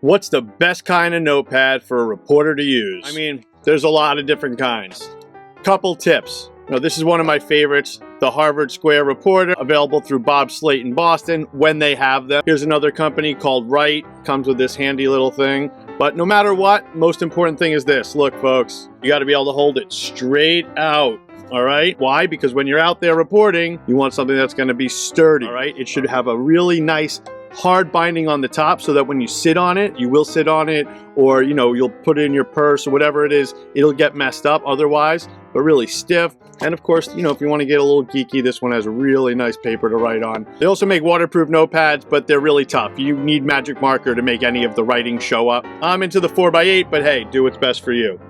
What's the best kind of notepad for a reporter to use? I mean, there's a lot of different kinds. Couple tips. Now, this is one of my favorites, the Harvard Square Reporter, available through Bob Slate in Boston when they have them. Here's another company called Write, comes with this handy little thing. But no matter what, most important thing is this. Look, folks, you got to be able to hold it straight out. All right. Why? Because when you're out there reporting, you want something that's going to be sturdy. All right. It should have a really nice hard binding on the top so that when you sit on it, you will sit on it, or you'll put it in your purse or whatever it is, it'll get messed up otherwise, but really stiff. And of course, if you want to get a little geeky, this one has a really nice paper to write on. They also make waterproof notepads, but they're really tough. You need magic marker to make any of the writing show up. I'm into the 4x8, but hey, do what's best for you.